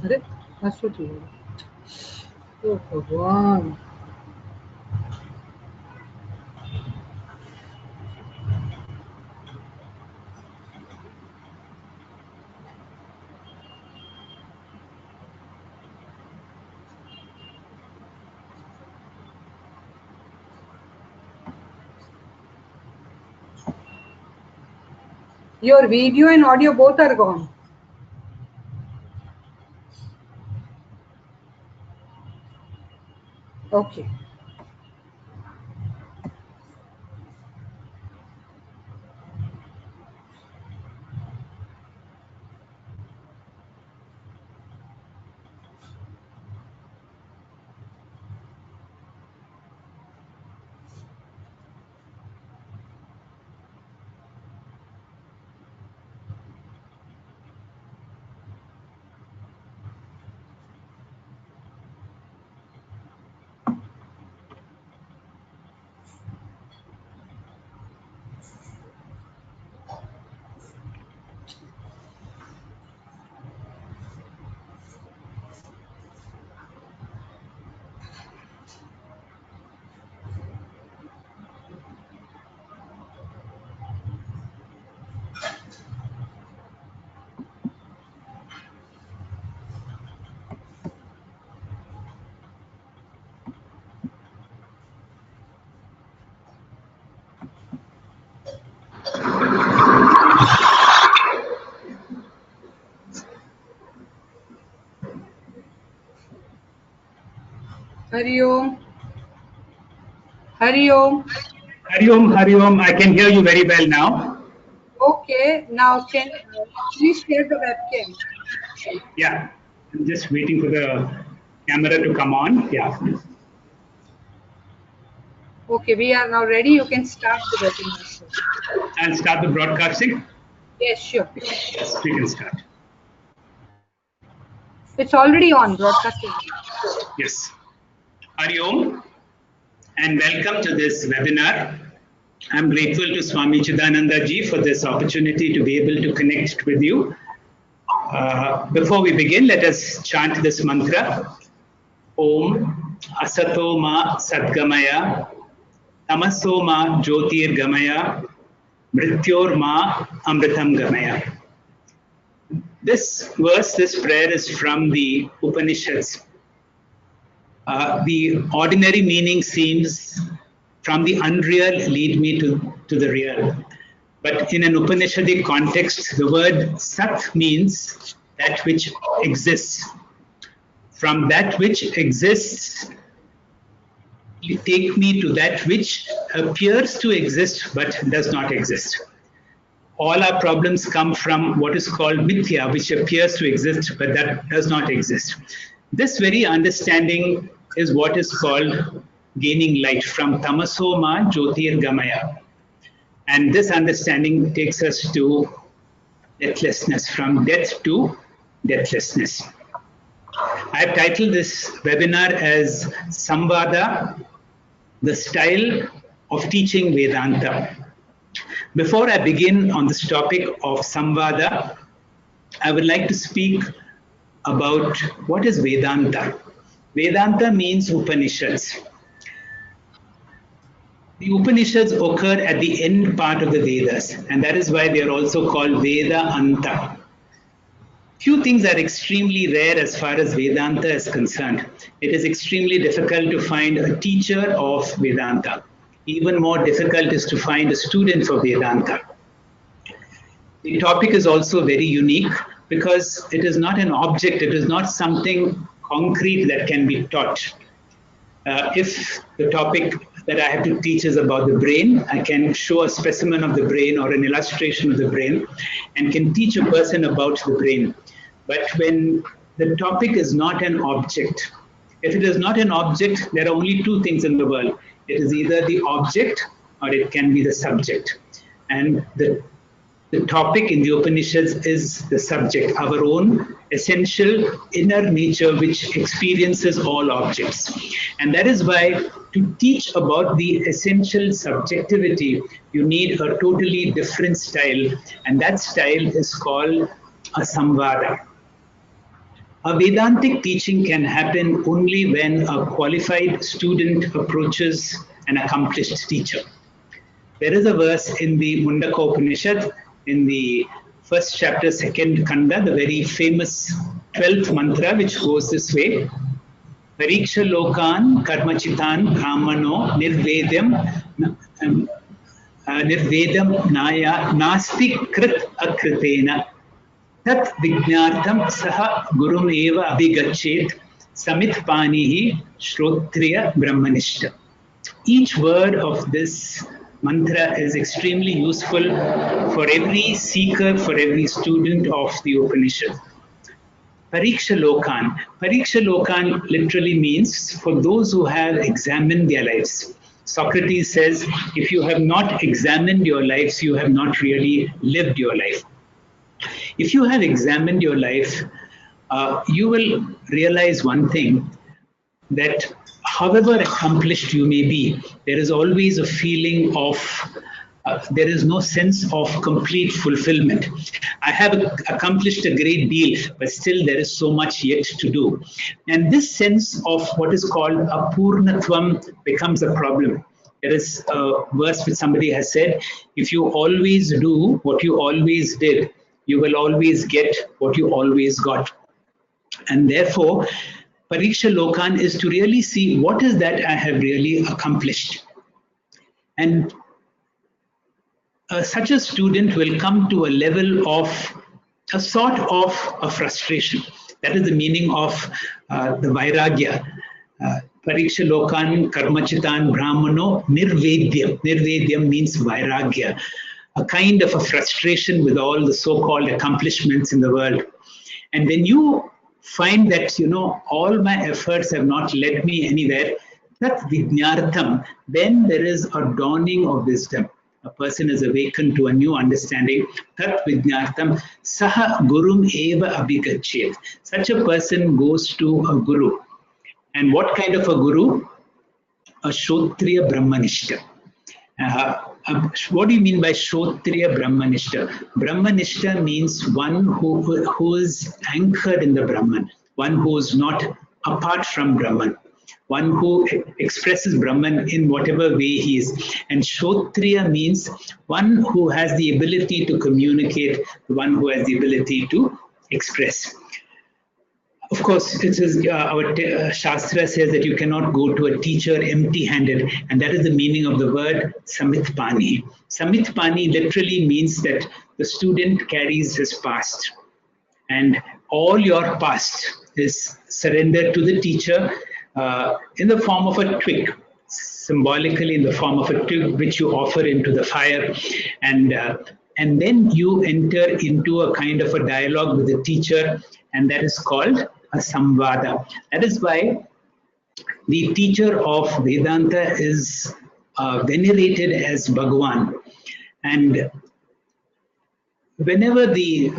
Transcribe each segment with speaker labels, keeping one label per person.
Speaker 1: अरे अश्वती ओ भगवान Your video and audio both are gone. Okay. Hari Om. Hari Om.
Speaker 2: Hari Om, Hari Om. I can hear you very well now.
Speaker 1: Okay, now can please share the webcam.
Speaker 2: Yeah, I'm just waiting for the camera to come on. Yeah.
Speaker 1: Okay, we are now ready. You can start the webinar.
Speaker 2: I'll start the broadcasting.
Speaker 1: Yes, sure.
Speaker 2: Yes, we can start.
Speaker 1: It's already on broadcasting.
Speaker 2: Yes. Hari Om and welcome to this webinar. I'm grateful to Swami Chidananda ji for this opportunity to be able to connect with you. Before we begin, let us chant this mantra. Om Asato Ma Sadgamaya Tamaso Ma Jyotir Gamaya Mrityor Ma Amritam Gamaya. This verse, this prayer is from the Upanishads. The ordinary meaning seems from the unreal lead me to the real. But in an Upanishadic context, the word Sat means that which exists. From that which exists, you take me to that which appears to exist but does not exist. All our problems come from what is called mithya, which appears to exist but that does not exist. This very understanding is what is called gaining light, from tamaso ma jyotir gamaya. And this understanding takes us to deathlessness, from death to deathlessness. I have titled this webinar as Samvāda, the style of teaching Vedanta. Before I begin on this topic of Samvāda, I would like to speak about what is Vedanta. Vedanta means Upanishads. The Upanishads occur at the end part of the Vedas, and that is why they are also called Vedānta. Few things are extremely rare as far as Vedanta is concerned. It is extremely difficult to find a teacher of Vedanta. Even more difficult is to find a student for Vedanta. The topic is also very unique because it is not an object, it is not something concrete that can be taught. If the topic that I have to teach is about the brain, I can show a specimen of the brain or an illustration of the brain and can teach a person about the brain. But when the topic is not an object, if it is not an object, there are only two things in the world. It is either the object or it can be the subject. And the topic in the Upanishads is the subject, our own essential inner nature which experiences all objects. And that is why to teach about the essential subjectivity, you need a totally different style. And that style is called a Samvāda. A Vedantic teaching can happen only when a qualified student approaches an accomplished teacher. There is a verse in the Mundaka Upanishad, in the first chapter, second kanda, the very famous 12th mantra, which goes this way: Parikshya lokān karma-citān brāhmano nirvedam naya nasti krit akritena tat vignartam saha gurum eva abhigachet samit panihi shrotriya brahmanishta. Each word of this mantra is extremely useful for every seeker, for every student of the Upanishad. Parikshya lokān. Parikshya lokān literally means for those who have examined their lives. Socrates says, if you have not examined your lives, you have not really lived your life. If you have examined your life, you will realize one thing, that however accomplished you may be, there is always a feeling of, there is no sense of complete fulfillment. I have accomplished a great deal, but still there is so much yet to do. And this sense of what is called apurnatvam becomes a problem. There is a verse which somebody has said, if you always do what you always did, you will always get what you always got. And therefore, Pariksha Lokān is to really see what is that I have really accomplished. And such a student will come to a level of a sort of a frustration. That is the meaning of the Vairagya. Pariksha Lokān karma-citān brāhmano nirvedyam. Nirvedyam means Vairagya, a kind of a frustration with all the so-called accomplishments in the world. And when you find that, all my efforts have not led me anywhere, that vijñārtham, then there is a dawning of wisdom. A person is awakened to a new understanding. Tat vijñārtham saha gurum eva abhigachet. Such a person goes to a guru. And what kind of a guru? A Shrotriya Brahmanishta. What do you mean by Shrotriya Brahmanishta? Brahmanishta means one who is anchored in the Brahman, one who is not apart from Brahman, one who expresses Brahman in whatever way he is. And Shrotriya means one who has the ability to communicate, one who has the ability to express. Of course, it is our Shastra says that you cannot go to a teacher empty-handed, and that is the meaning of the word samitpani. Samitpani literally means that the student carries his past, and all your past is surrendered to the teacher in the form of a twig, symbolically in the form of a twig which you offer into the fire, and then you enter into a kind of a dialogue with the teacher, and that is called a Samvāda. That is why the teacher of Vedanta is venerated as Bhagwan. And whenever the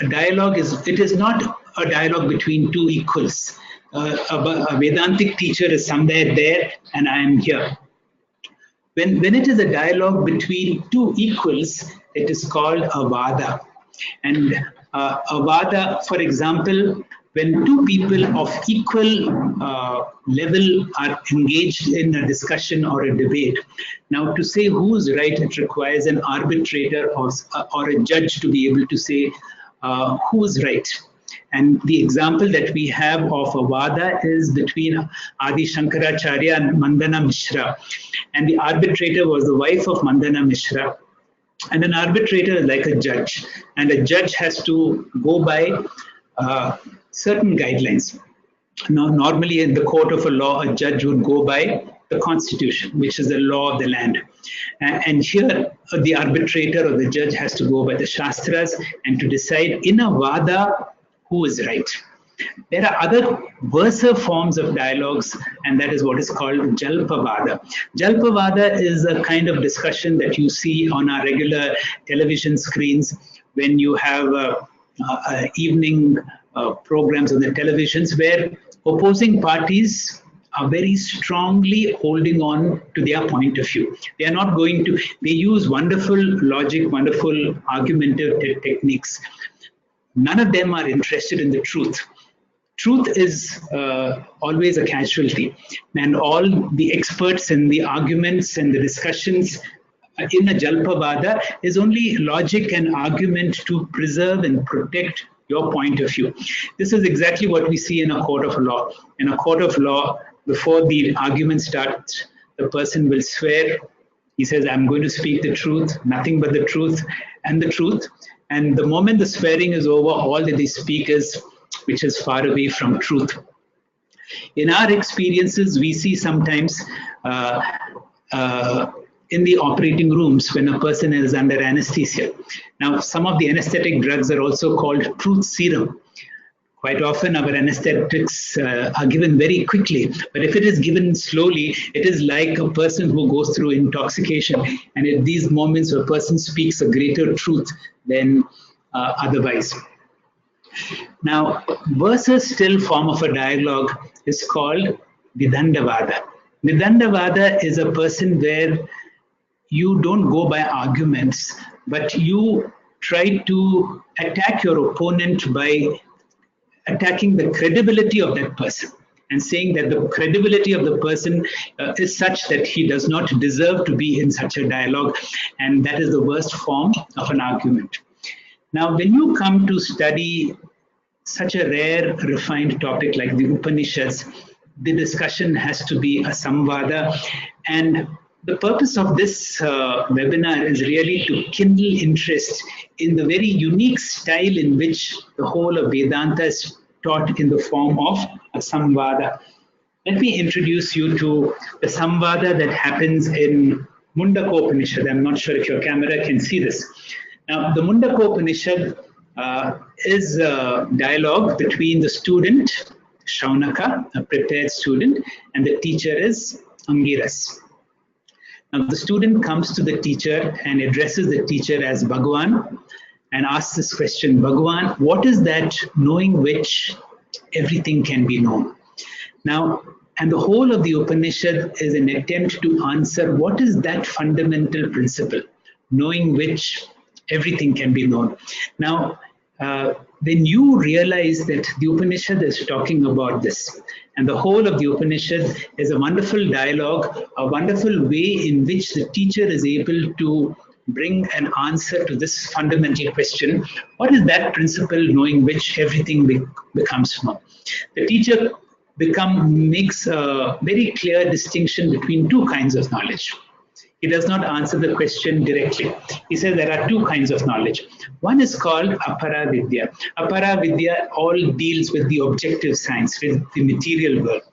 Speaker 2: dialogue is, it is not a dialogue between two equals. A Vedantic teacher is somewhere there and I am here. When it is a dialogue between two equals, it is called a vāda. And a vāda, for example, when two people of equal level are engaged in a discussion or a debate, now to say who is right, it requires an arbitrator or a judge to be able to say who is right. And the example that we have of a vāda is between Adi Shankaracharya and Mandana Mishra. And the arbitrator was the wife of Mandana Mishra. And an arbitrator is like a judge. And a judge has to go by certain guidelines. Now, normally in the court of a law, a judge would go by the constitution, which is the law of the land. And here, the arbitrator or the judge has to go by the Shastras and to decide in a vāda who is right. There are other worser forms of dialogues, and that is what is called jalpa vāda. Jalpa vāda is a kind of discussion that you see on our regular television screens when you have evening programs on the televisions where opposing parties are very strongly holding on to their point of view. They are not going to, they use wonderful logic, wonderful argumentative techniques. None of them are interested in the truth. truth is always a casualty, and all the experts and the arguments and the discussions in a jalpa vāda is only logic and argument to preserve and protect your point of view. This is exactly what we see in a court of law. In a court of law, before the argument starts, the person will swear. He says, I'm going to speak the truth, nothing but the truth and the truth. And the moment the swearing is over, all that they speak is which is far away from truth. In our experiences, we see sometimes in the operating rooms when a person is under anesthesia. Now, some of the anesthetic drugs are also called truth serum. Quite often our anesthetics are given very quickly, but if it is given slowly, it is like a person who goes through intoxication. And at these moments, a person speaks a greater truth than otherwise. Now, versus still form of a dialogue is called vitandā vāda. Vitandā vāda is a person where you don't go by arguments, but you try to attack your opponent by attacking the credibility of that person and saying that the credibility of the person is such that he does not deserve to be in such a dialogue, and that is the worst form of an argument. Now, when you come to study such a rare, refined topic like the Upanishads, the discussion has to be a Samvāda, and the purpose of this webinar is really to kindle interest in the very unique style in which the whole of Vedanta is taught in the form of a Samvāda. Let me introduce you to the Samvāda that happens in Mundaka Upanishad. I'm not sure if your camera can see this. Now, the Mundaka Upanishad is a dialogue between the student, Shaunaka, a prepared student, and the teacher is Angiras. Now, the student comes to the teacher and addresses the teacher as Bhagwan and asks this question, Bhagwan, what is that knowing which everything can be known? Now, and the whole of the Upanishad is an attempt to answer what is that fundamental principle, knowing which everything can be known. Now, when you realize that the Upanishad is talking about this, and the whole of the Upanishad is a wonderful dialogue, a wonderful way in which the teacher is able to bring an answer to this fundamental question, what is that principle knowing which everything becomes known? The teacher makes a very clear distinction between two kinds of knowledge. He does not answer the question directly. He says there are two kinds of knowledge. One is called aprameya. Aprameya all deals with the objective science, with the material world.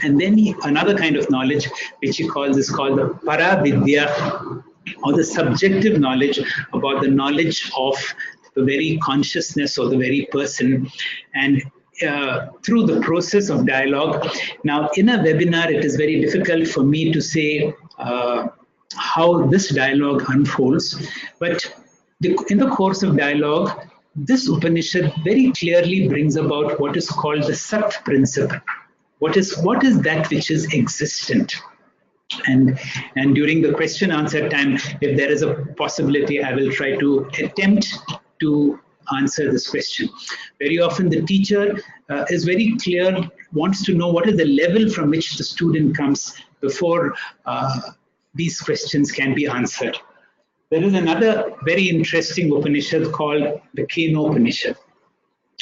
Speaker 2: And then another kind of knowledge, which he calls, is called the paravidya, or the subjective knowledge about the knowledge of the very consciousness or the very person. And through the process of dialogue, now in a webinar, it is very difficult for me to say how this dialogue unfolds, but in the course of dialogue, this Upanishad very clearly brings about what is called the Sat principle. What is that which is existent? And during the question answer time, if there is a possibility, I will try to attempt to answer this question. Very often the teacher is very clear, wants to know what is the level from which the student comes before these questions can be answered. There is another very interesting Upanishad called the Kena Upanishad.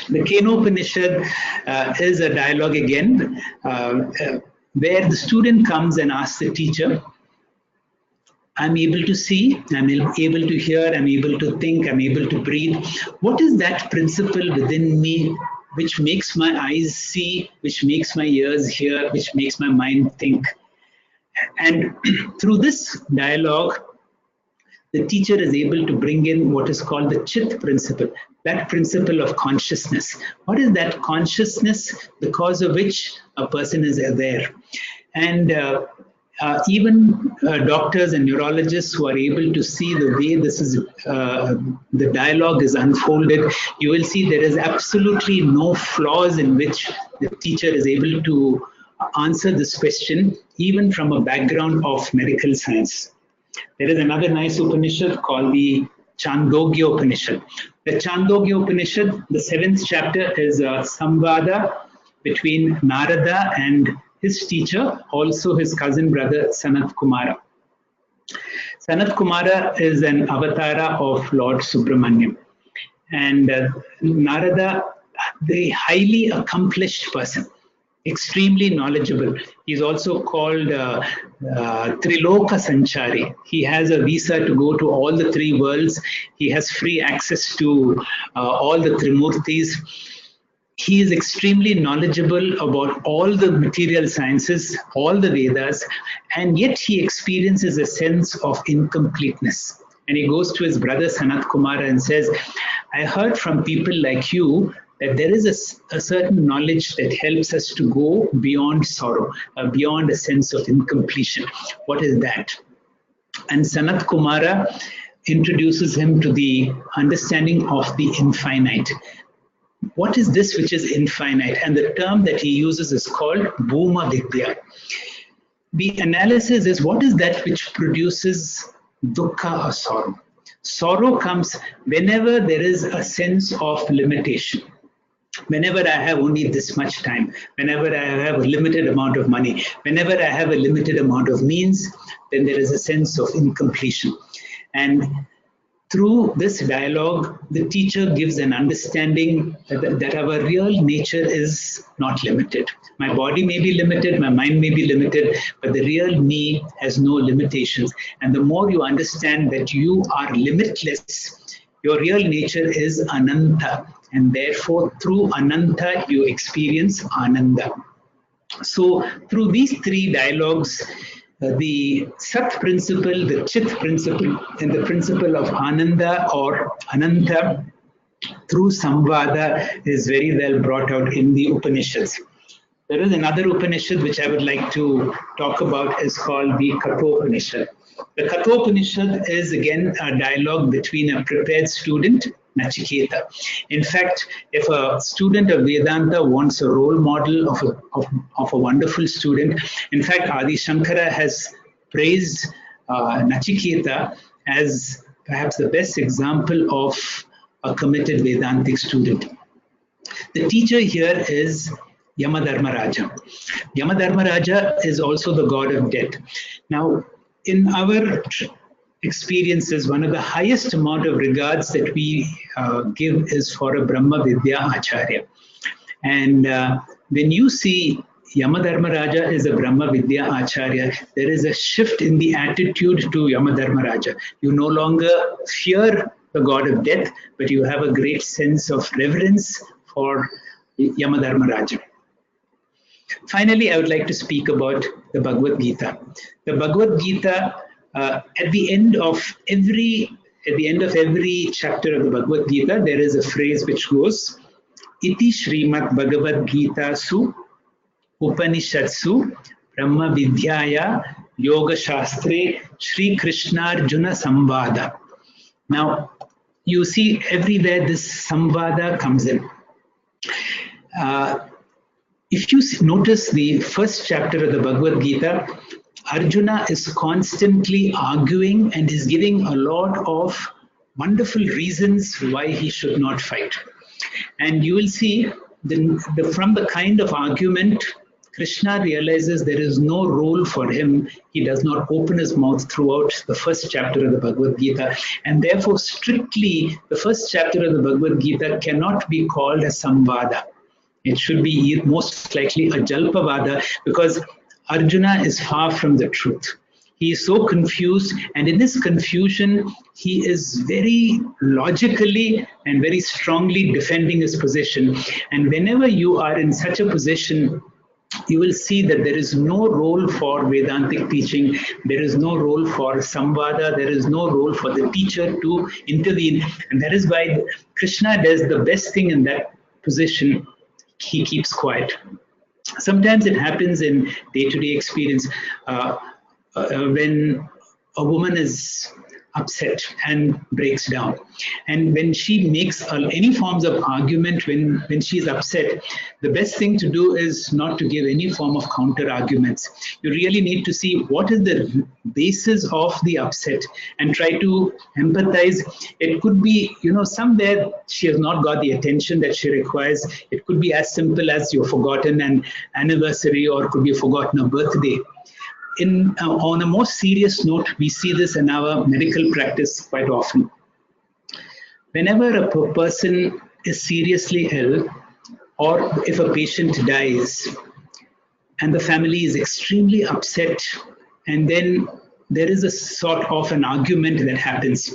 Speaker 2: The Kena Upanishad is a dialogue again, where the student comes and asks the teacher, I'm able to see, I'm able to hear, I'm able to think, I'm able to breathe. What is that principle within me which makes my eyes see, which makes my ears hear, which makes my mind think? And through this dialogue, the teacher is able to bring in what is called the Chit principle, that principle of consciousness. What is that consciousness because of which a person is aware? And even doctors and neurologists who are able to see the way this is, the dialogue is unfolded, you will see there is absolutely no flaws in which the teacher is able to answer this question, even from a background of medical science. There is another nice Upanishad called the Chandogya Upanishad. The Chandogya Upanishad, the 7th chapter, is a Samvāda between Narada and his teacher, also his cousin brother Sanat Kumara. Sanat Kumara is an avatara of Lord Subramanyam. And Narada, the highly accomplished person, extremely knowledgeable. He's also called Triloka Sanchari. He has a visa to go to all the 3 worlds. He has free access to all the Trimurtis. He is extremely knowledgeable about all the material sciences, all the Vedas, and yet he experiences a sense of incompleteness. And he goes to his brother Sanat Kumara and says, I heard from people like you that there is a certain knowledge that helps us to go beyond sorrow, beyond a sense of incompletion. What is that? And Sanat Kumara introduces him to the understanding of the infinite. What is this which is infinite? And the term that he uses is called Bhuma Vidya. The analysis is, what is that which produces dukkha or sorrow? Sorrow comes whenever there is a sense of limitation. Whenever I have only this much time, whenever I have a limited amount of money, whenever I have a limited amount of means, then there is a sense of incompletion. And through this dialogue, the teacher gives an understanding that our real nature is not limited. My body may be limited, my mind may be limited, but the real me has no limitations. And the more you understand that you are limitless, your real nature is Ananta. And therefore, through Ananta, you experience Ananda. So through these 3 dialogues, the Sat principle, the Chit principle, and the principle of Ananda or Ananta through Samvāda is very well brought out in the Upanishads. There is another Upanishad which I would like to talk about, is called the Katha Upanishad. The Katha Upanishad is again a dialogue between a prepared student, Nachiketa. In fact, if a student of Vedanta wants a role model of a wonderful student, in fact, Adi Shankara has praised Nachiketa as perhaps the best example of a committed Vedantic student. The teacher here is Yamadharmaraja. Yamadharmaraja is also the god of death. Now, in our experiences, one of the highest amount of regards that we give is for a Brahma Vidya Acharya. And when you see Yamadharmaraja is a Brahma Vidya Acharya, there is a shift in the attitude to Yamadharmaraja. You no longer fear the god of death, but you have a great sense of reverence for Yamadharmaraja. Finally, I would like to speak about the Bhagwad Gita. The Bhagwad Gita, at the end of every chapter of the Bhagwad Gita, there is a phrase which goes, Iti Srimad Bhagavad Gita Su Upanishadsu Brahma Vidyaya Yoga Shastre Shree Krishna-Arujuna Samvāda. Now, you see everywhere this Samvāda comes in. If you notice the first chapter of the Bhagavad Gita, Arjuna is constantly arguing and is giving a lot of wonderful reasons why he should not fight. And you will see from the kind of argument, Krishna realizes there is no role for him. He does not open his mouth throughout the first chapter of the Bhagavad Gita. And therefore, strictly, the first chapter of the Bhagavad Gita cannot be called a Samvāda. It should be most likely a jalpa vāda, because Arjuna is far from the truth. He is so confused, and in this confusion, he is very logically and very strongly defending his position. And whenever you are in such a position, you will see that there is no role for Vedantic teaching, there is no role for Samvāda, there is no role for the teacher to intervene. And that is why Krishna does the best thing in that position. He keeps quiet. Sometimes it happens in day-to-day experience when a woman is upset and breaks down. And when she makes any forms of argument, when she's upset, the best thing to do is not to give any form of counter arguments. You really need to see what is the basis of the upset and try to empathize. It could be, somewhere she has not got the attention that she requires. It could be as simple as you've forgotten an anniversary, or could be forgotten a birthday. On a more serious note, we see this in our medical practice quite often. Whenever a person is seriously ill, or if a patient dies, and the family is extremely upset, and then there is a sort of an argument that happens.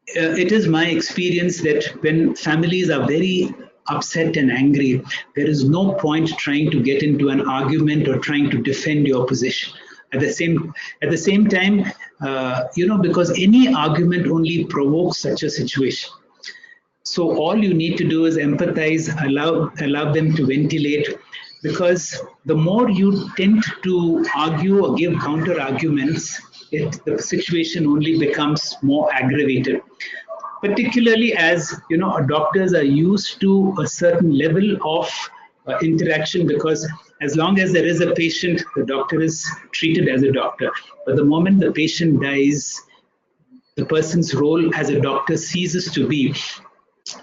Speaker 2: It is my experience that when families are very upset and angry, there is no point trying to get into an argument or trying to defend your position. At the same time, because any argument only provokes such a situation. So all you need to do is empathize, allow them to ventilate, because the more you tend to argue or give counter arguments, the situation only becomes more aggravated. Particularly as doctors are used to a certain level of interaction, because as long as there is a patient, the doctor is treated as a doctor. But the moment the patient dies, the person's role as a doctor ceases to be.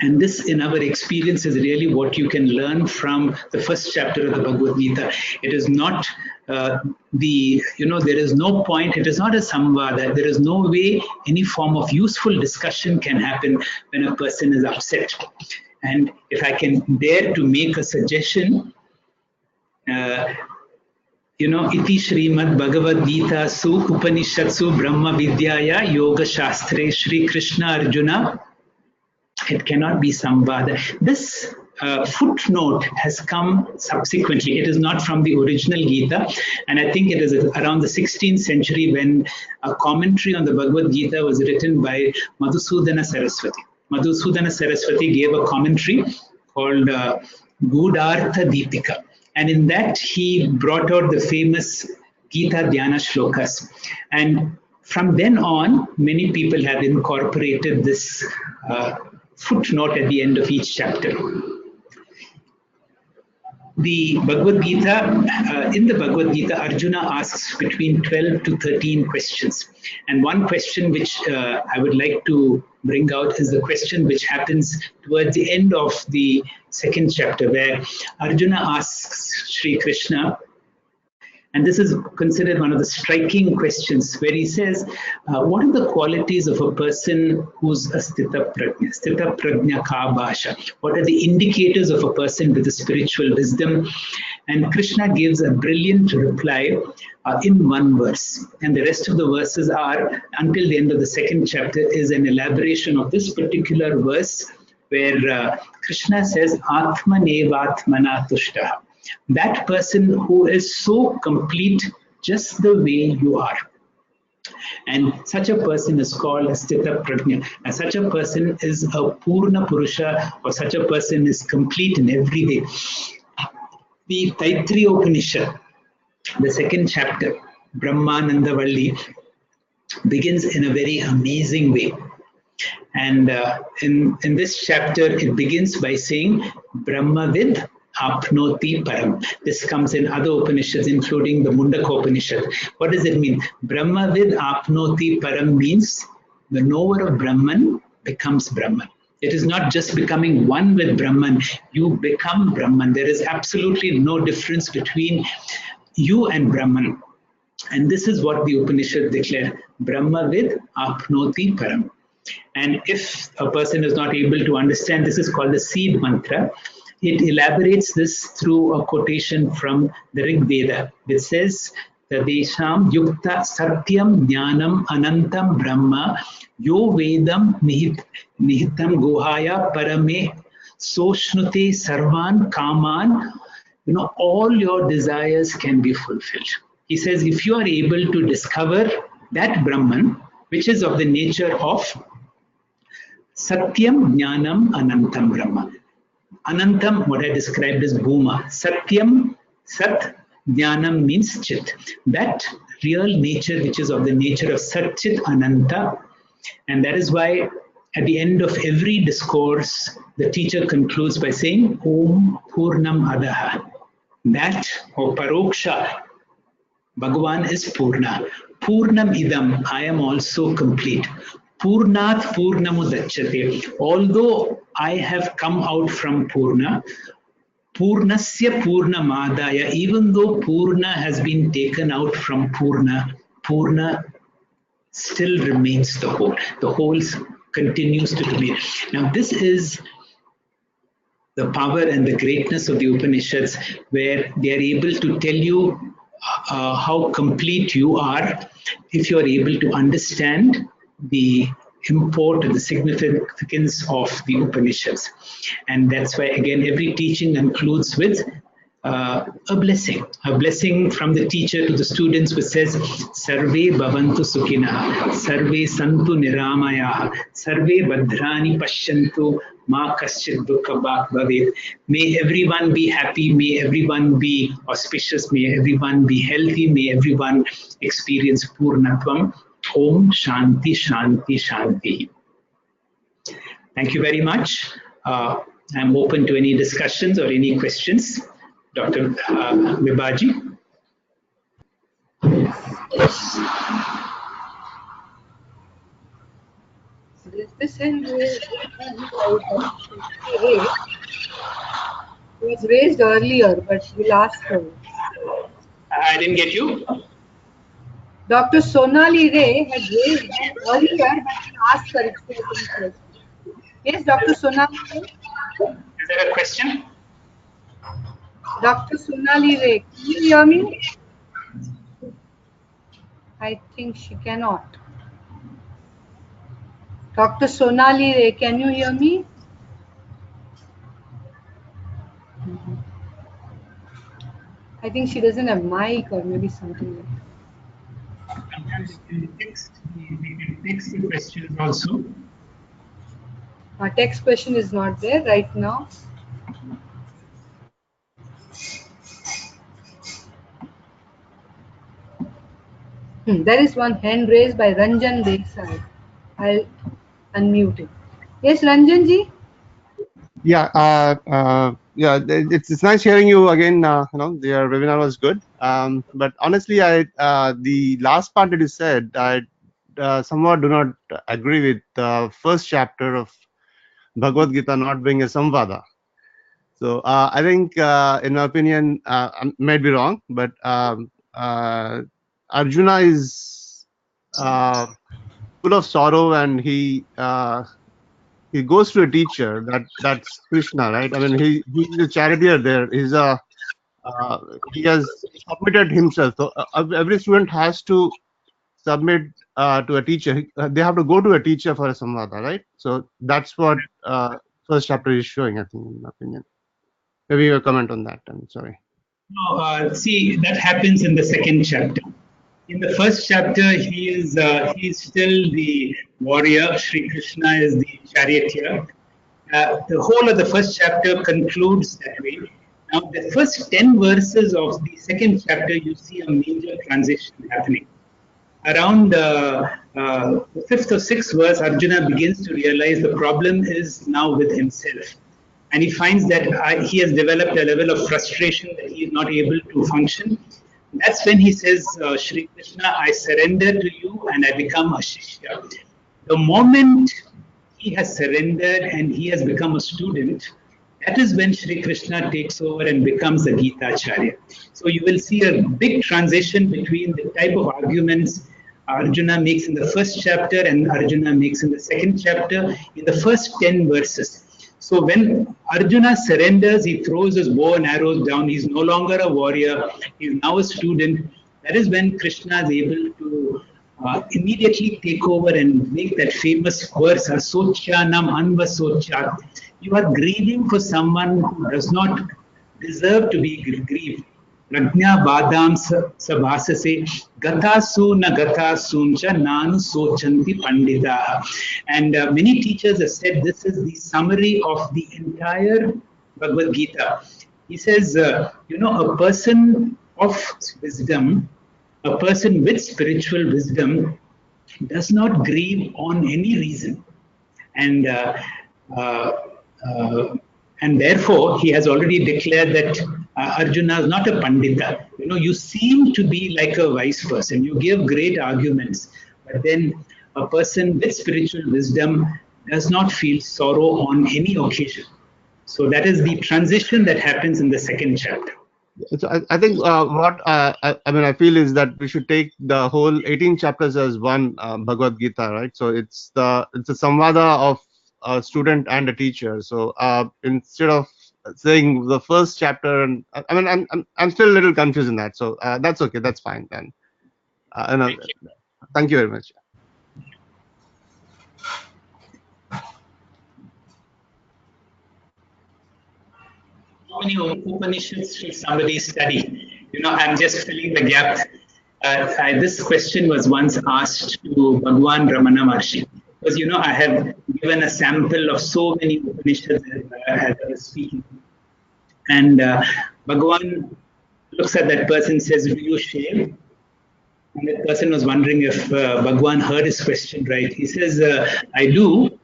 Speaker 2: And this, in our experience, is really what you can learn from the first chapter of the Bhagwad Gita. It is not there is no point, it is not a Samvāda. There is no way any form of useful discussion can happen when a person is upset. And if I can dare to make a suggestion, iti Srimad Bhagavad Gita Su Upanishadsu Brahma Vidyaya Yoga Shastre Shree Krishna-Arujuna, it cannot be Samvāda. This footnote has come subsequently. It is not from the original Gita, and I think it is around the 16th century when a commentary on the Bhagwad Gita was written by Madhusudana Saraswati. Madhusudana Saraswati gave a commentary called Gūdārtha Deepika, and in that he brought out the famous Gita Dhyana shlokas. And from then on, many people have incorporated this footnote at the end of each chapter. The Bhagwad Gita, in the Bhagwad Gita, Arjuna asks between 12 to 13 questions. And one question which I would like to bring out is the question which happens towards the end of the second chapter, where Arjuna asks Sri Krishna, and this is considered one of the striking questions, where he says, what are the qualities of a person who's a sthita prajna? Sthita prajna ka bhasha. What are the indicators of a person with a spiritual wisdom? And Krishna gives a brilliant reply in one verse. And the rest of the verses are, until the end of the second chapter, is an elaboration of this particular verse, where Krishna says, Atmanevatmana tushtaha. That person who is so complete just the way you are. And such a person is called a sthita prajna. And such a person is a purna purusha, or such a person is complete in every way. The Taittiriya Upanishad, the second chapter, Brahmananda Valli, begins in a very amazing way. And in this chapter, it begins by saying, Brahmavid apnoti param. This comes in other Upanishads, including the Mundaka Upanishad. What does it mean? Brahmavid apnoti param means the knower of Brahman becomes Brahman. It is not just becoming one with Brahman. You become Brahman. There is absolutely no difference between you and Brahman. And this is what the Upanishad declare. Brahmavid apnoti param. And if a person is not able to understand, this is called the seed mantra. It elaborates this through a quotation from the Rig Veda, which says, Tadesham yukta satyam jnanam anantam brahma yo vedam nihitam guhaya parame soshnute sarvan kaman. All your desires can be fulfilled. He says, if you are able to discover that Brahman, which is of the nature of Satyam Jnanam Anantam Brahma. Anantam, what I described as Bhuma. Satyam, Sat, Jnanam means Chit. That real nature, which is of the nature of Satchit Ananta. And that is why at the end of every discourse, the teacher concludes by saying, Om Purnam Adaha. That, or Paroksha, Bhagavan is Purna. Purnam Idam, I am also complete. Purnat Purnamudachyate. Although I have come out from Purna, Purnasya Purnamadaya, even though Purna has been taken out from Purna, Purna still remains the whole. The whole continues to remain. Now, this is the power and the greatness of the Upanishads, where they are able to tell you how complete you are if you are able to understand the import and the significance of the Upanishads. And that's why, again, every teaching concludes with a blessing from the teacher to the students, which says, Sarve bhavantu sukhina, Sarve santu niramaya, Sarve badhrani pashyantu, ma kaschit dukkha bhavet. May everyone be happy, may everyone be auspicious, may everyone be healthy, may everyone experience Purnatvam. Om Shanti Shanti Shanti. Thank you very much. I'm open to any discussions or any questions. Dr. Vibaji.
Speaker 1: This hand was raised earlier, but we'll ask her.
Speaker 2: I didn't get you.
Speaker 1: Dr. Sonali Ray had raised hand earlier, but we'll ask her if she has any question. Yes, Dr. Sonali Ray.
Speaker 2: Is there a question?
Speaker 1: Dr. Sonali Ray, can you hear me? I think she cannot. Dr. Sonali Ray, can you hear me? I think she doesn't have mic or maybe something like that.
Speaker 2: Sometimes we can text the questions also.
Speaker 1: Our text question is not there right now. There is one hand raised by Ranjan Desai. I'll unmute it. Yes, Ranjan ji.
Speaker 3: Yeah, it's nice hearing you again. Your webinar was good. But honestly, the last part that you said, I somewhat do not agree with the first chapter of Bhagwad Gita not being a Samvāda. So I think, in my opinion, I might be wrong, but Arjuna is full of sorrow, and he goes to a teacher that's Krishna, right? I mean, he's a charioteer there. He has submitted himself. So every student has to submit to a teacher. They have to go to a teacher for a samvada, right? So that's what first chapter is showing, I think, in my opinion. Maybe you comment on that. I'm sorry.
Speaker 2: No, see, that happens in the second chapter. In the first chapter, he's still the warrior. Sri Krishna is the charioteer. The whole of the first chapter concludes that way. Now, the first 10 verses of the second chapter, you see a major transition happening. Around the fifth or sixth verse, Arjuna begins to realize the problem is now with himself. And he finds that he has developed a level of frustration that he is not able to function. That's when he says, Shri Krishna, I surrender to you and I become a Shishya. The moment he has surrendered and he has become a student, that is when Shri Krishna takes over and becomes the Gita Acharya. So you will see a big transition between the type of arguments Arjuna makes in the first chapter and Arjuna makes in the second chapter in the first 10 verses. So when Arjuna surrenders, he throws his bow and arrows down. He's no longer a warrior. He's now a student. That is when Krishna is able to immediately take over and make that famous verse, Asocyanam Anvasochat. You are grieving for someone who does not deserve to be grieved. Prajna Badam Sabhasase Gatasu na Gatasuncha Nanu Sochanti Pandita. And many teachers have said this is the summary of the entire Bhagavad Gita. He says, a person of wisdom a person with spiritual wisdom does not grieve on any reason. And uh, uh, and therefore he has already declared that Arjuna is not a pandita. You seem to be like a wise person. You give great arguments, but then a person with spiritual wisdom does not feel sorrow on any occasion. So that is the transition that happens in the second chapter.
Speaker 3: So I think what I feel is that we should take the whole 18 chapters as one Bhagwad Gita, right? So it's a Samvāda of a student and a teacher. So instead of saying the first chapter, and I'm still a little confused in that. So that's okay, that's fine then. Thank you very much.
Speaker 2: How many Upanishads should somebody study? I'm just filling the gap. This question was once asked to Bhagwan Ramana Maharshi. Because, I have given a sample of so many Upanishads as I was speaking. And Bhagwan looks at that person and says, "Do you shave?" And that person was wondering if Bhagwan heard his question right. He says, "I do.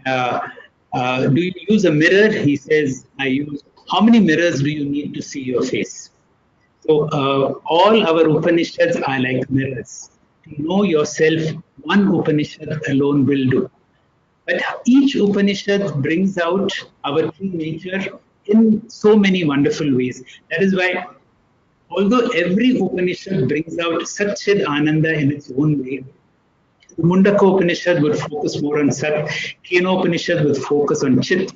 Speaker 2: Do you use a mirror?" He says, "I use." How many mirrors do you need to see your face? So all our Upanishads are like mirrors. To know yourself, one Upanishad alone will do. But each Upanishad brings out our true nature in so many wonderful ways. That is why, although every Upanishad brings out Satchid Ananda in its own way, the Mundaka Upanishad would focus more on Sat, Kena Upanishad would focus on Chit,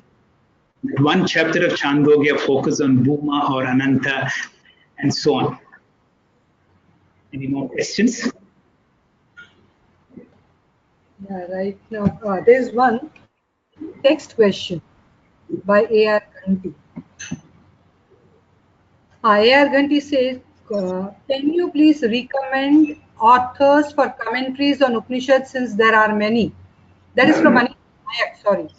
Speaker 2: one chapter of Chandogya focus on Bhuma or Ananta, and so on. Any more questions?
Speaker 1: Yeah, right now there's one text question by A.R. Ganti. A.R. Ganti says, can you please recommend authors for commentaries on Upanishads since there are many? That is from Anita Nayak, sorry.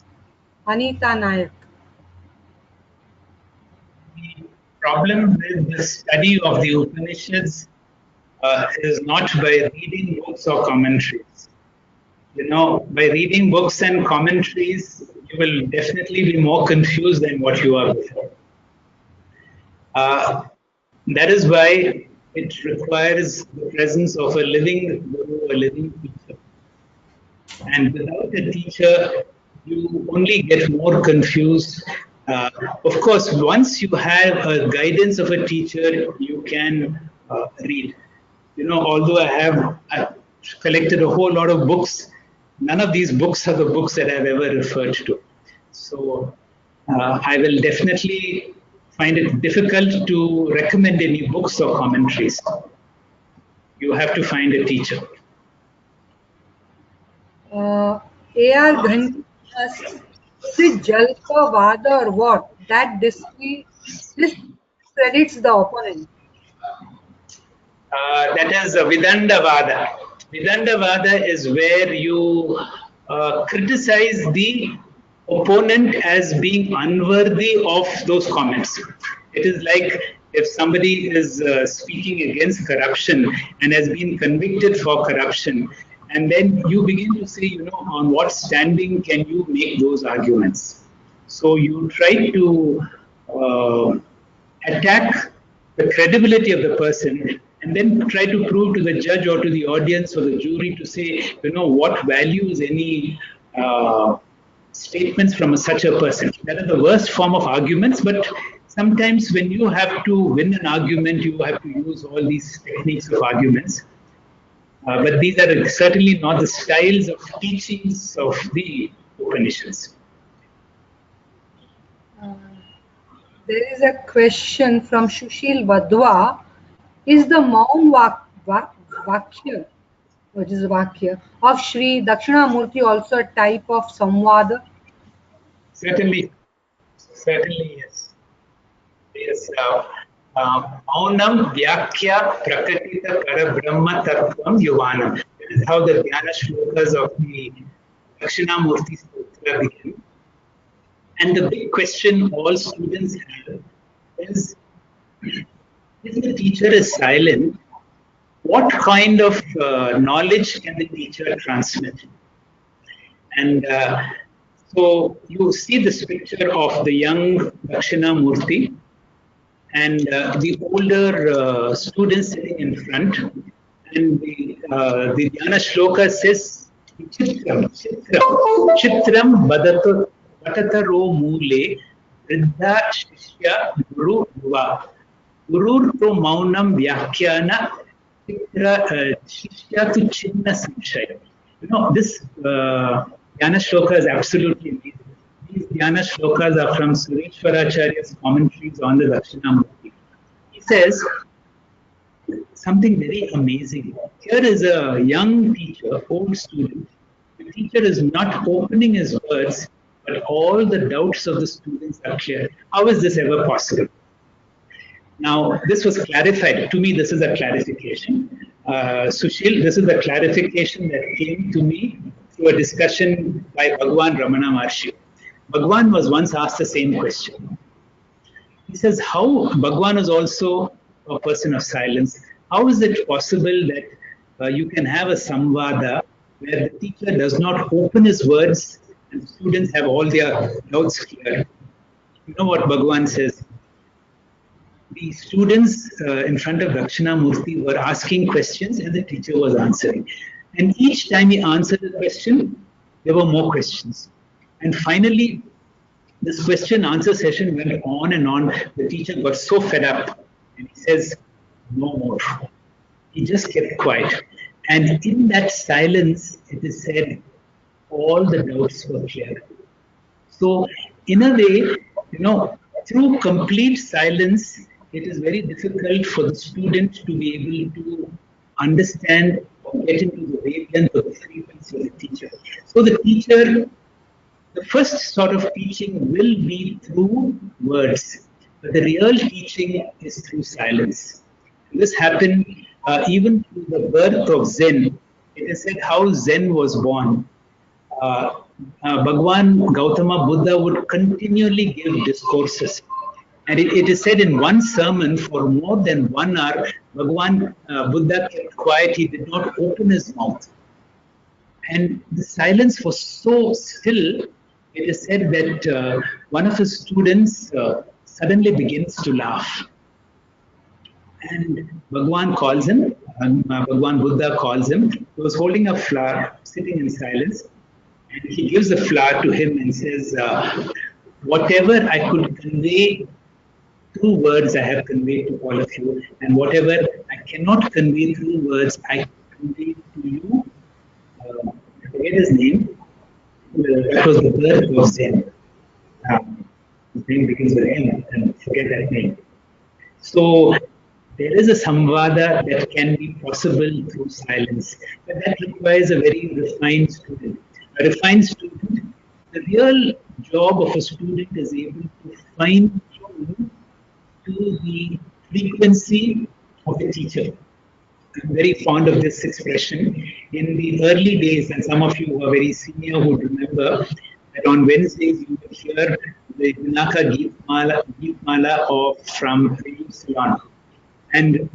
Speaker 1: Anita Nayak.
Speaker 2: The problem with the study of the Upanishads is not by reading books or commentaries. By reading books and commentaries, you will definitely be more confused than what you are before. That is why it requires the presence of a living guru, a living teacher. And without a teacher, you only get more confused. Of course, once you have a guidance of a teacher, you can read. Although I've collected a whole lot of books, none of these books are the books that I've ever referred to. So I will definitely find it difficult to recommend any books or commentaries. You have to find a teacher.
Speaker 1: A.R. Ganti asks, is it jalpa, vāda or what that discredits the opponent?
Speaker 2: That is a vitandā vāda. Vitandā vāda is where you criticize the opponent as being unworthy of those comments. It is like if somebody is speaking against corruption and has been convicted for corruption, and then you begin to say, on what standing can you make those arguments? So you try to attack the credibility of the person and then try to prove to the judge or to the audience or the jury to say, what values any statements from such a person. That is the worst form of arguments, but sometimes when you have to win an argument, you have to use all these techniques of arguments. But these are certainly not the styles of teachings of the Upanishads.
Speaker 1: There is a question from Shushil Vadwa. Is the Maun Vakya, which is Vakya, of Shree Dakshinamurti also a type of Samvāda?
Speaker 2: Certainly yes. Yes. Maunam Vyakya Prakatita Parabrahma Tattvam Yuvanam. That is how the Dhyana shlokas of the Dakshinamurti Sutra begin. And the big question all students have is, if the teacher is silent, what kind of knowledge can the teacher transmit? And so you see this picture of the young Dakshinamurti and the older students sitting in front. And the Dhyana Shloka says, Chitram Batataro Mule Riddha Shishya Guru Duva. Gurur to Maunam Vyakhyana Shishya to Chinna Samshaya. You know, this Dhyana Shloka is absolutely amazing. These Dhyana Shlokas are from Sureshwaracharya's commentaries on the Dakshinamurti. He says something very amazing. Here is a young teacher, old student. The teacher is not opening his words, but all the doubts of the students are clear. How is this ever possible? Now, this was clarified. To me, this is a clarification. Sushil, this is a clarification that came to me through a discussion by Bhagwan Ramana Maharshi. Bhagwan was once asked the same question. He says, how Bhagwan is also a person of silence. How is it possible that you can have a Samvāda where the teacher does not open his words and students have all their doubts cleared? You know what Bhagwan says? The students in front of Dakshinamurti were asking questions and the teacher was answering. And each time he answered a question, there were more questions. And finally, this question answer session went on and on. The teacher got so fed up and he says, no more. He just kept quiet. And in that silence, it is said, all the doubts were cleared. So in a way, you know, through complete silence, it is very difficult for the student to be able to understand or get into the wavelength of the frequency of the teacher. So the teacher, the first sort of teaching will be through words, but the real teaching is through silence. And this happened even through the birth of Zen. It is said how Zen was born. Bhagwan Gautama Buddha would continually give discourses. And it is said in one sermon for more than 1 hour, Bhagwan Buddha kept quiet, he did not open his mouth. And the silence was so still, it is said that one of his students suddenly begins to laugh. And Bhagwan calls him, Bhagwan Buddha calls him. He was holding a flower, sitting in silence. And he gives the flower to him and says, whatever I could convey through words, I have conveyed to all of you. And whatever I cannot convey through words, I convey to you. I forget his name. That was the birth of Zen. His name begins with M, and forget that name. So there is a Samvāda that can be possible through silence, but that requires a very refined student. A refined student, the real job of a student is able to fine-tune to the frequency of the teacher. I'm very fond of this expression. In the early days, and some of you who are very senior would remember that on Wednesdays you would hear the Mundaka Upanishad from Radio Ceylon. And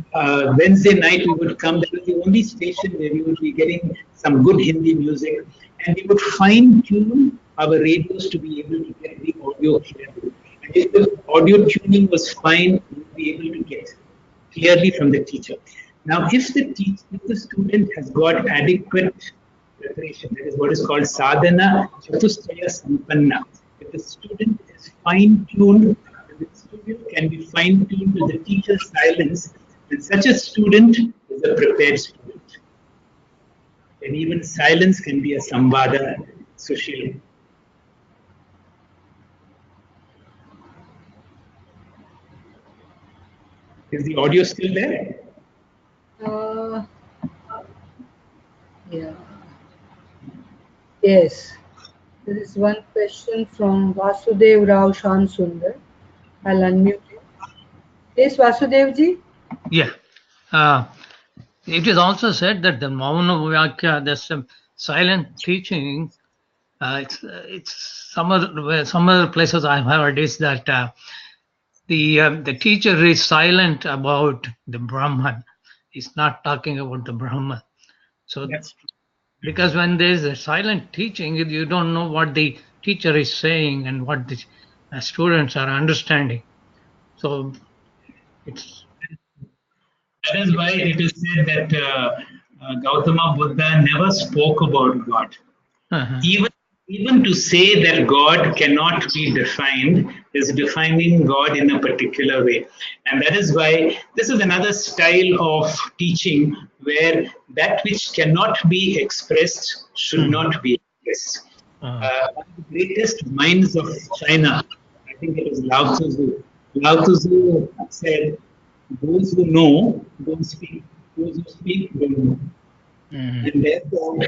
Speaker 2: Wednesday night we would come, that was the only station where we would be getting some good Hindi music, and we would fine-tune our radios to be able to get the audio clearly. And if the audio tuning was fine, we would be able to get clearly from the teacher. Now, if the student has got adequate preparation, that is what is called sadhana chatusthaya sampanna. If the student is fine-tuned, the student can be fine-tuned to the teacher's silence, then such a student is a prepared student. And even silence can be a Samvāda, Sushil. Is the audio still there?
Speaker 1: Yeah. Yes. There is one question from Vasudev Rao Shan Sundar. I'll unmute you. Yes, Vasudev ji?
Speaker 4: Yeah. It is also said that the Mauna Vyakya, the silent teaching, it's some other places I've heard is that the teacher is silent about the Brahman, is not talking about the Brahman. So
Speaker 2: That's true.
Speaker 4: because when there is a silent teaching, you don't know what the teacher is saying and what the students are understanding. So it's
Speaker 2: That is why it is said that Gautama Buddha never spoke about God. Even even to say that God cannot be defined is defining God in a particular way. And that is why this is another style of teaching where that which cannot be expressed should not be expressed. One of the greatest minds of China, I think it was Lao Tzu. Lao Tzu said, "Those who know don't speak; those who speak don't know." And therefore,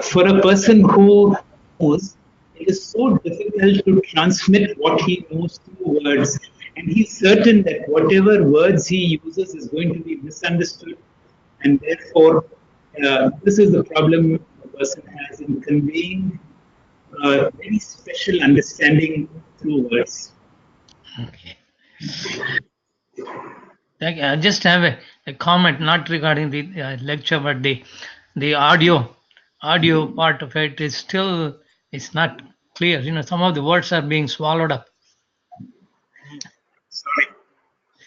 Speaker 2: for a person who knows, it is so difficult to transmit what he knows through words. And he's certain that whatever words he uses is going to be misunderstood. And therefore, this is the problem a person has in conveying very special understanding through words.
Speaker 4: okay. I just have a comment, not regarding the lecture, but the audio part of it is still, it's not clear. You know, some of the words are being swallowed up.
Speaker 2: Sorry.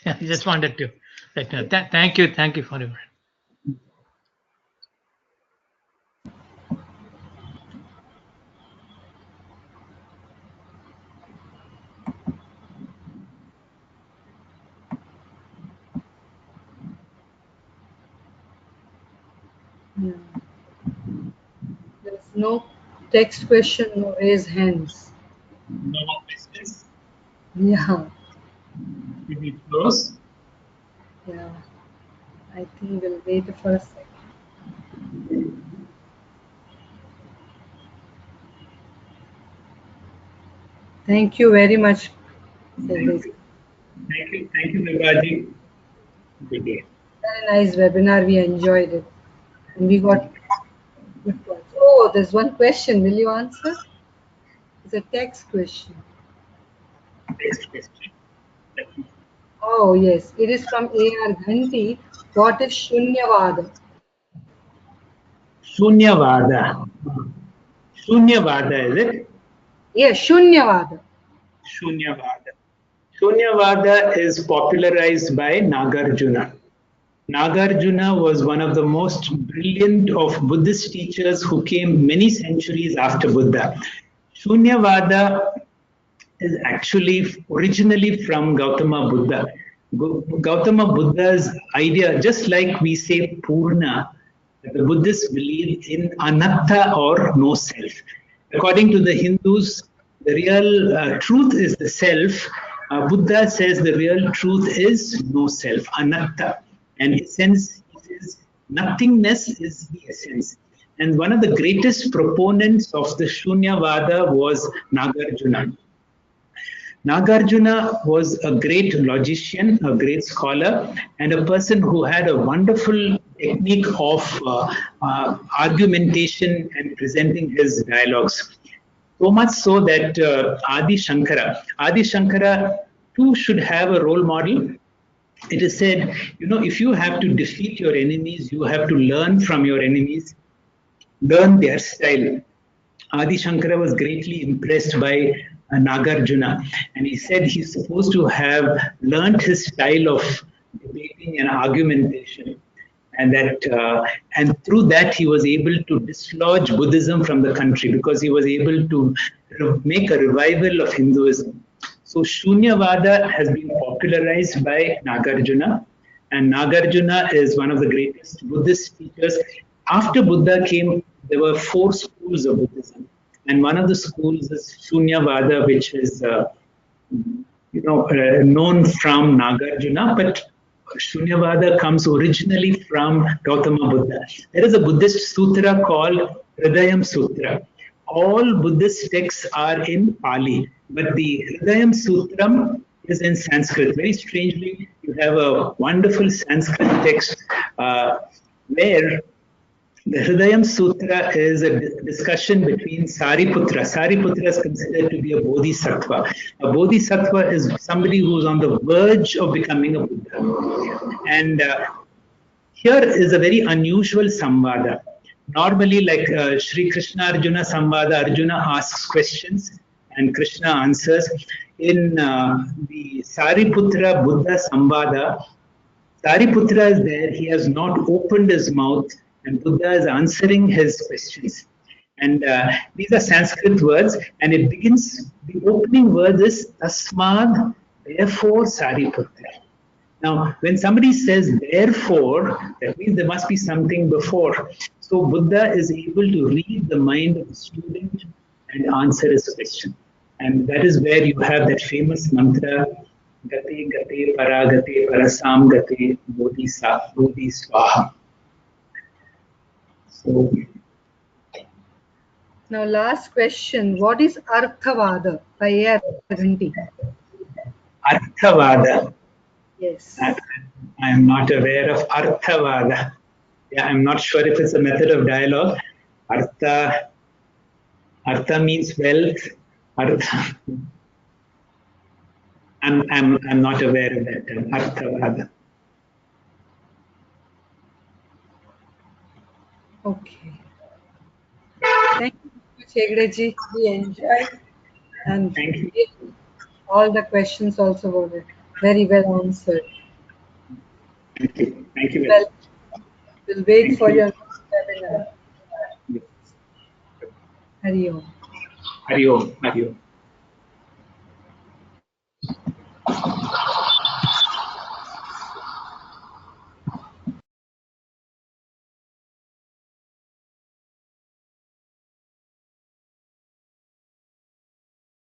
Speaker 4: I just wanted to let you know. Thank you for your.
Speaker 1: Yeah. There's no text question, no raise hands.
Speaker 2: No more questions?
Speaker 1: Yeah,
Speaker 2: Should we close?
Speaker 1: yeah. I think we'll wait for a second. Thank you very much.
Speaker 2: Thank you, Bhagwad. Good day.
Speaker 1: Very nice webinar. We enjoyed it. And we got good points. Oh, there's one question. Will you answer? It's a text question.
Speaker 2: Next question.
Speaker 1: Oh, yes. It is from A.R. Ghanti. What is Shunyavada?
Speaker 2: Shunyavada. Shunyavada, is it?
Speaker 1: Yes, Shunyavada.
Speaker 2: Shunyavada. Shunyavada is popularized by Nagarjuna. Nagarjuna was one of the most brilliant of Buddhist teachers who came many centuries after Buddha. Shunyavada is actually originally from Gautama Buddha. Gautama Buddha's idea, just like we say Purna, the Buddhists believe in anatta or no self. According to the Hindus, the real truth is the self. Buddha says the real truth is no self, anatta. And essence is nothingness is the essence. And one of the greatest proponents of the Shunyavada was Nagarjuna. Nagarjuna was a great logician, a great scholar, and a person who had a wonderful technique of argumentation and presenting his dialogues. So much so that Adi Shankara too should have a role model. It is said, if you have to defeat your enemies, you have to learn from your enemies, learn their style. Adi Shankara was greatly impressed by Nagarjuna, and he said he's supposed to have learned his style of debating and argumentation, and and through that he was able to dislodge Buddhism from the country because he was able to make a revival of Hinduism. So Shunyavada has been popularized by Nagarjuna, and Nagarjuna is one of the greatest Buddhist teachers. After Buddha came, there were 4 schools of Buddhism, and one of the schools is Shunyavada, which is known from Nagarjuna, but Shunyavada comes originally from Gautama Buddha. There is a Buddhist sutra called Hridayam Sutra. All Buddhist texts are in Pali, but the Hridayam Sutram is in Sanskrit. Very strangely, you have a wonderful Sanskrit text where the Hridayam Sutra is a discussion between Sariputra. Sariputra is considered to be a bodhisattva. A bodhisattva is somebody who is on the verge of becoming a Buddha. And here is a very unusual Samvāda. Normally, like Sri Krishna-Arujuna Samvāda, Arjuna asks questions and Krishna answers. In the Sariputra Buddha Samvāda, Sariputra is there, he has not opened his mouth, and Buddha is answering his questions. And these are Sanskrit words, and it begins, the opening word is Tasmad, therefore Sariputra. Now, when somebody says therefore, that means there must be something before. So Buddha is able to read the mind of the student and answer his question. And that is where you have that famous mantra, Gate Gate Paragate Parasam Gate Bodhi Swaha. So,
Speaker 1: now last question, what is Arthavada? Prameya Granti.
Speaker 2: Arthavada.
Speaker 1: Yes.
Speaker 2: I am not aware of Arthavada. Yeah, I'm not sure if it's a method of dialogue. Artha means wealth. Artha. I'm not aware of that term. Arthavada.
Speaker 1: Okay. Thank you, Shegreji. We enjoyed, and
Speaker 2: Thank you.
Speaker 1: all the questions also were very well answered.
Speaker 2: Thank you. Thank you very
Speaker 1: Well,
Speaker 2: much.
Speaker 1: we'll wait
Speaker 2: Thank
Speaker 1: for
Speaker 2: you.
Speaker 1: your next webinar.
Speaker 2: Yes.
Speaker 1: Hari Om.
Speaker 2: Hari Om. Hari Om.